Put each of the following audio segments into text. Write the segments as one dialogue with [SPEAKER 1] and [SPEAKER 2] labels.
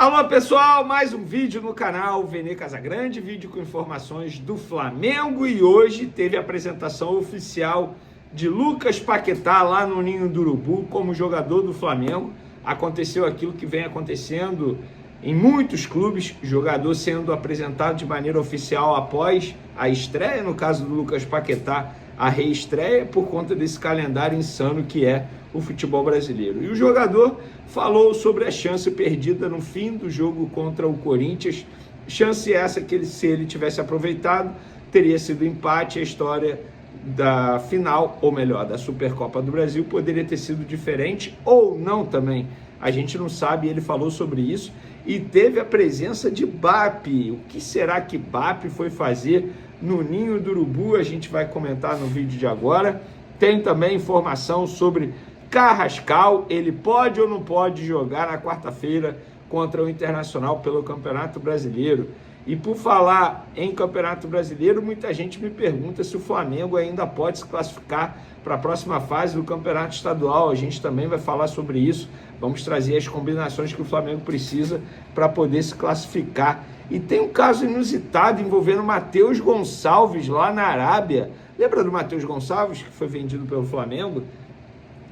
[SPEAKER 1] Alô pessoal, mais um vídeo no canal Vene Casagrande, vídeo com informações do Flamengo, e hoje teve a apresentação oficial de Lucas Paquetá lá no Ninho do Urubu como jogador do Flamengo. Aconteceu aquilo que vem acontecendo em muitos clubes, jogador sendo apresentado de maneira oficial após a estreia, no caso do Lucas Paquetá, a reestreia, por conta desse calendário insano que é o futebol brasileiro. E o jogador falou sobre a chance perdida no fim do jogo contra o Corinthians, chance essa que se ele tivesse aproveitado, teria sido empate. A história da final, ou melhor, da Supercopa do Brasil, poderia ter sido diferente ou não também. A gente não sabe, ele falou sobre isso. E teve a presença de BAP. O que será que BAP foi fazer no Ninho do Urubu? A gente vai comentar no vídeo de agora. Tem também informação sobre Carrascal. Ele pode ou não pode jogar na quarta-feira contra o Internacional pelo Campeonato Brasileiro? E por falar em Campeonato Brasileiro, muita gente me pergunta se o Flamengo ainda pode se classificar para a próxima fase do Campeonato Estadual. A gente também vai falar sobre isso. Vamos trazer as combinações que o Flamengo precisa para poder se classificar. E tem um caso inusitado envolvendo Matheus Gonçalves lá na Arábia. Lembra do Matheus Gonçalves, que foi vendido pelo Flamengo?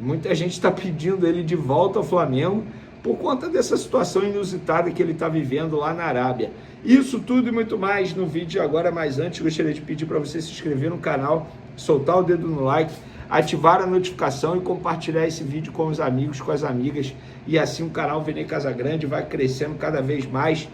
[SPEAKER 1] Muita gente está pedindo ele de volta ao Flamengo por conta dessa situação inusitada que ele está vivendo lá na Arábia. Isso tudo e muito mais no vídeo de agora, mas antes gostaria de pedir para você se inscrever no canal, soltar o dedo no like, ativar a notificação e compartilhar esse vídeo com os amigos, com as amigas, e assim o canal Vene Casagrande vai crescendo cada vez mais.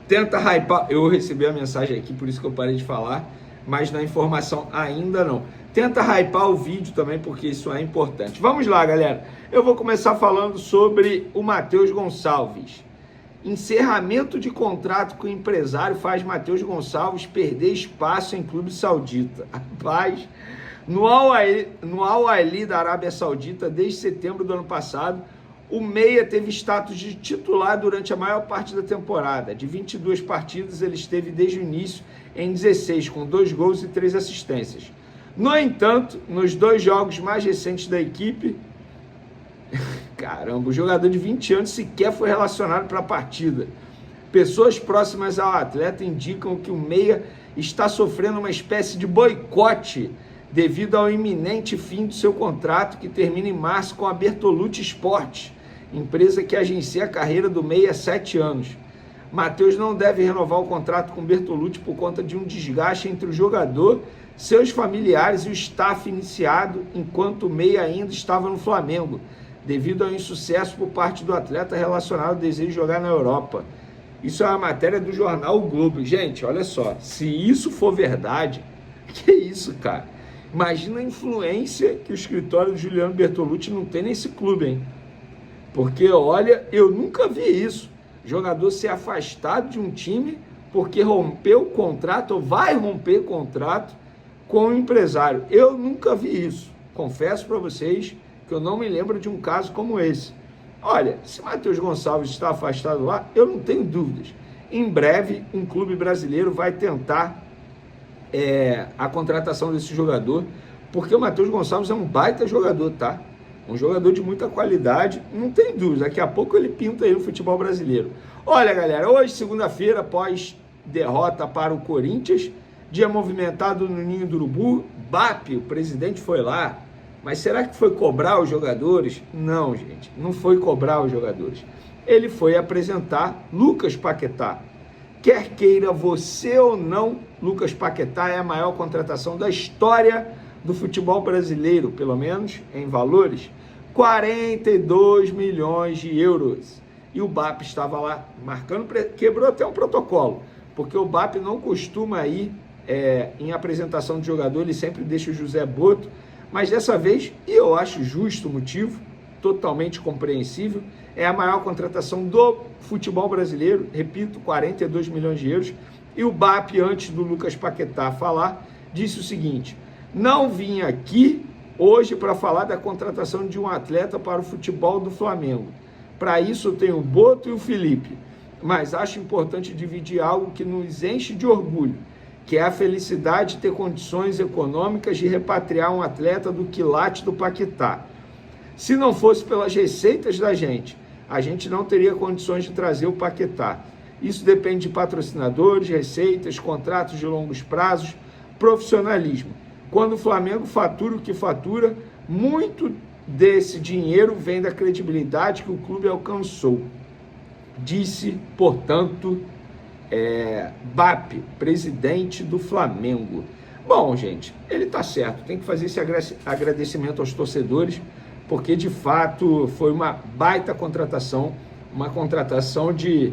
[SPEAKER 1] Tenta hypar, eu recebi a mensagem aqui, por isso que eu parei de falar, mas na informação ainda não. Tenta hypar o vídeo também, porque isso é importante. Vamos lá, galera. Eu vou começar falando sobre o Matheus Gonçalves. Encerramento de contrato com o empresário faz Matheus Gonçalves perder espaço em clube saudita. Rapaz, no Al-Ahly da Arábia Saudita, desde setembro do ano passado, o meia teve status de titular durante a maior parte da temporada. De 22 partidas, ele esteve desde o início em 16, com 2 gols e 3 assistências. No entanto, nos 2 jogos mais recentes da equipe, caramba, o jogador de 20 anos sequer foi relacionado para a partida. Pessoas próximas ao atleta indicam que o meia está sofrendo uma espécie de boicote devido ao iminente fim do seu contrato, que termina em março com a Bertolucci Sport, empresa que agencia a carreira do meia há 7 anos. Matheus não deve renovar o contrato com Bertolucci por conta de um desgaste entre o jogador, seus familiares e o staff iniciado enquanto o meia ainda estava no Flamengo, devido ao insucesso por parte do atleta relacionado ao desejo de jogar na Europa. Isso é uma matéria do jornal O Globo. Gente, olha só, se isso for verdade, que isso, cara? Imagina a influência que o escritório do Juliano Bertolucci não tem nesse clube, hein? Porque, olha, eu nunca vi isso. Jogador ser afastado de um time porque rompeu o contrato ou vai romper contrato com o empresário. Eu nunca vi isso. Confesso para vocês que eu não me lembro de um caso como esse. Olha, se Matheus Gonçalves está afastado lá, eu não tenho dúvidas. Em breve, um clube brasileiro vai tentar a contratação desse jogador, porque o Matheus Gonçalves é um baita jogador, tá? Um jogador de muita qualidade, não tem dúvida. Daqui a pouco ele pinta aí no futebol brasileiro. Olha, galera, hoje, segunda-feira, após derrota para o Corinthians, dia movimentado no Ninho do Urubu, BAP, o presidente, foi lá. Mas será que foi cobrar os jogadores? Não, gente, não foi cobrar os jogadores. Ele foi apresentar Lucas Paquetá. Quer queira você ou não, Lucas Paquetá é a maior contratação da história do futebol brasileiro, pelo menos em valores, 42 milhões de euros. E o BAP estava lá marcando, quebrou até um protocolo, porque o BAP não costuma ir em apresentação de jogador, ele sempre deixa o José Boto, mas dessa vez, e eu acho justo o motivo, totalmente compreensível, é a maior contratação do futebol brasileiro, repito, 42 milhões de euros, e o BAP, antes do Lucas Paquetá falar, disse o seguinte: não vim aqui hoje para falar da contratação de um atleta para o futebol do Flamengo. Para isso eu tenho o Boto e o Felipe, mas acho importante dividir algo que nos enche de orgulho, que é a felicidade de ter condições econômicas de repatriar um atleta do quilate do Paquetá. Se não fosse pelas receitas da gente, a gente não teria condições de trazer o Paquetá. Isso depende de patrocinadores, receitas, contratos de longos prazos, profissionalismo. Quando o Flamengo fatura o que fatura, muito desse dinheiro vem da credibilidade que o clube alcançou. Disse, portanto, BAP, presidente do Flamengo. Bom, gente, ele tá certo, tem que fazer esse agradecimento aos torcedores, porque de fato foi uma baita contratação, uma contratação de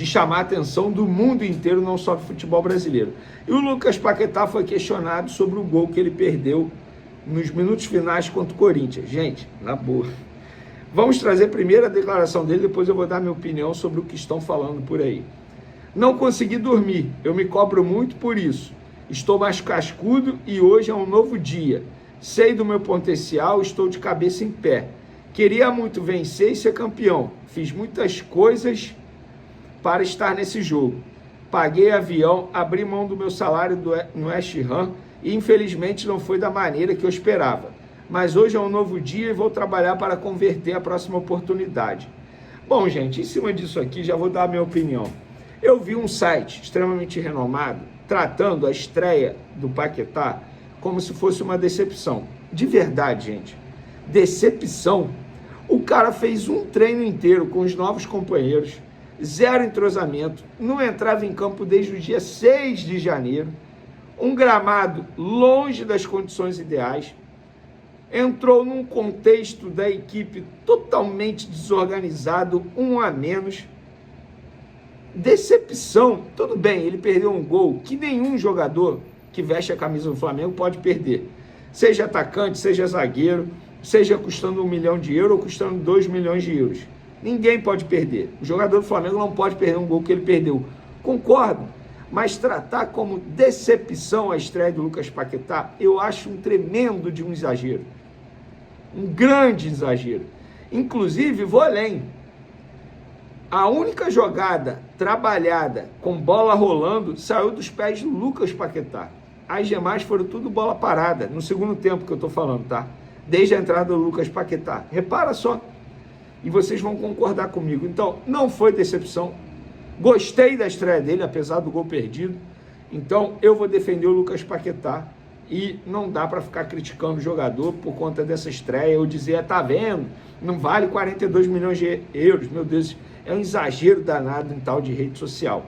[SPEAKER 1] chamar a atenção do mundo inteiro, não só do futebol brasileiro. E o Lucas Paquetá foi questionado sobre o gol que ele perdeu nos minutos finais contra o Corinthians. Gente, na boa. Vamos trazer primeiro a declaração dele, depois eu vou dar minha opinião sobre o que estão falando por aí. Não consegui dormir, eu me cobro muito por isso. Estou mais cascudo e hoje é um novo dia. Sei do meu potencial, estou de cabeça em pé. Queria muito vencer e ser campeão. Fiz muitas coisas para estar nesse jogo. Paguei avião, abri mão do meu salário no West Ham e infelizmente não foi da maneira que eu esperava. Mas hoje é um novo dia e vou trabalhar para converter a próxima oportunidade. Bom, gente, em cima disso aqui já vou dar a minha opinião. Eu vi um site extremamente renomado tratando a estreia do Paquetá como se fosse uma decepção. De verdade, gente. Decepção. O cara fez um treino inteiro com os novos companheiros, zero entrosamento, não entrava em campo desde o dia 6 de janeiro, um gramado longe das condições ideais, entrou num contexto da equipe totalmente desorganizado, um a menos. Decepção, tudo bem, ele perdeu um gol que nenhum jogador que veste a camisa do Flamengo pode perder. Seja atacante, seja zagueiro, seja custando 1 milhão de euros ou custando 2 milhões de euros. Ninguém pode perder. O jogador do Flamengo não pode perder um gol que ele perdeu. Concordo, mas tratar como decepção a estreia do Lucas Paquetá, eu acho um tremendo de um exagero. Um grande exagero. Inclusive, vou além. A única jogada trabalhada com bola rolando saiu dos pés do Lucas Paquetá. As demais foram tudo bola parada, no segundo tempo que eu estou falando, tá? Desde a entrada do Lucas Paquetá. Repara só. E vocês vão concordar comigo. Então, não foi decepção. Gostei da estreia dele, apesar do gol perdido. Então, eu vou defender o Lucas Paquetá. E não dá para ficar criticando o jogador por conta dessa estreia. Eu dizer, tá vendo? Não vale 42 milhões de euros. Meu Deus, é um exagero danado em tal de rede social.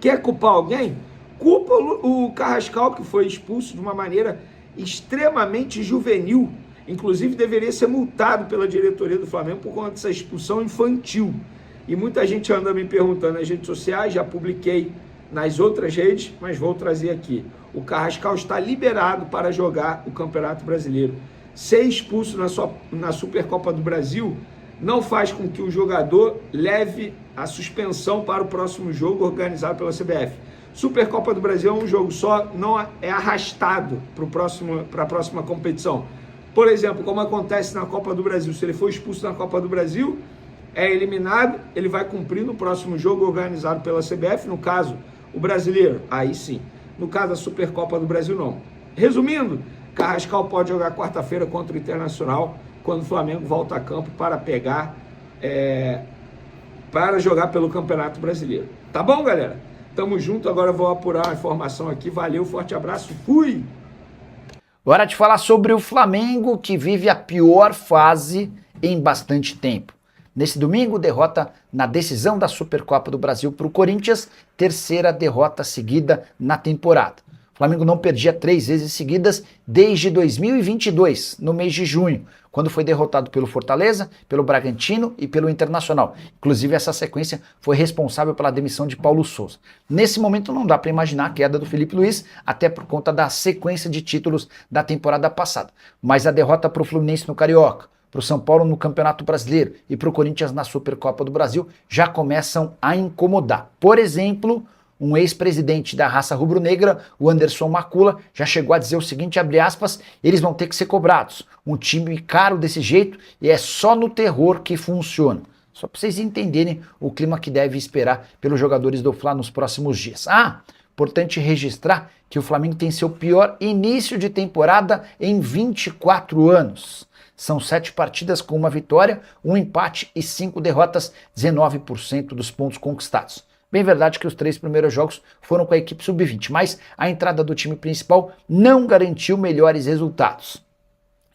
[SPEAKER 1] Quer culpar alguém? Culpa o Carrascal, que foi expulso de uma maneira extremamente juvenil. Inclusive, deveria ser multado pela diretoria do Flamengo por conta dessa expulsão infantil. E muita gente anda me perguntando nas redes sociais, já publiquei nas outras redes, mas vou trazer aqui. O Carrascal está liberado para jogar o Campeonato Brasileiro. Ser expulso na Supercopa do Brasil não faz com que o jogador leve a suspensão para o próximo jogo organizado pela CBF. Supercopa do Brasil é um jogo só, não é arrastado para a próxima competição. Por exemplo, como acontece na Copa do Brasil, se ele for expulso na Copa do Brasil, é eliminado, ele vai cumprir no próximo jogo organizado pela CBF, no caso, o brasileiro, aí sim. No caso da Supercopa do Brasil, não. Resumindo, Carrascal pode jogar quarta-feira contra o Internacional, quando o Flamengo volta a campo para para jogar pelo Campeonato Brasileiro. Tá bom, galera? Tamo junto, agora eu vou apurar a informação aqui. Valeu, forte abraço, fui!
[SPEAKER 2] Hora de falar sobre o Flamengo, que vive a pior fase em bastante tempo. Nesse domingo, derrota na decisão da Supercopa do Brasil para o Corinthians, terceira derrota seguida na temporada. O Flamengo não perdia 3 vezes seguidas desde 2022, no mês de junho, quando foi derrotado pelo Fortaleza, pelo Bragantino e pelo Internacional. Inclusive, essa sequência foi responsável pela demissão de Paulo Souza. Nesse momento, não dá para imaginar a queda do Felipe Luiz, até por conta da sequência de títulos da temporada passada. Mas a derrota para o Fluminense no Carioca, para o São Paulo no Campeonato Brasileiro e para o Corinthians na Supercopa do Brasil já começam a incomodar. Por exemplo, um ex-presidente da raça rubro-negra, o Anderson Macula, já chegou a dizer o seguinte, abre aspas, eles vão ter que ser cobrados. Um time caro desse jeito e é só no terror que funciona. Só para vocês entenderem o clima que deve esperar pelos jogadores do Fla nos próximos dias. Importante registrar que o Flamengo tem seu pior início de temporada em 24 anos. São 7 partidas com uma vitória, um empate e 5 derrotas, 19% dos pontos conquistados. Bem verdade que os 3 primeiros jogos foram com a equipe sub-20, mas a entrada do time principal não garantiu melhores resultados.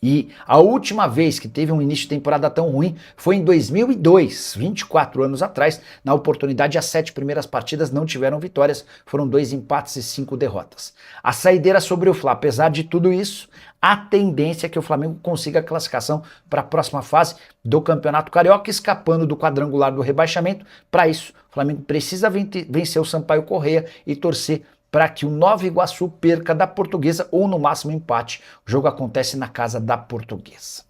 [SPEAKER 2] E a última vez que teve um início de temporada tão ruim foi em 2002, 24 anos atrás. Na oportunidade, as 7 primeiras partidas não tiveram vitórias, foram 2 empates e 5 derrotas. A saideira sobre o Fla, apesar de tudo isso, a tendência é que o Flamengo consiga a classificação para a próxima fase do Campeonato Carioca, escapando do quadrangular do rebaixamento. Para isso, o Flamengo precisa vencer o Sampaio Corrêa e torcer para que o Nova Iguaçu perca da Portuguesa ou no máximo empate. O jogo acontece na casa da Portuguesa.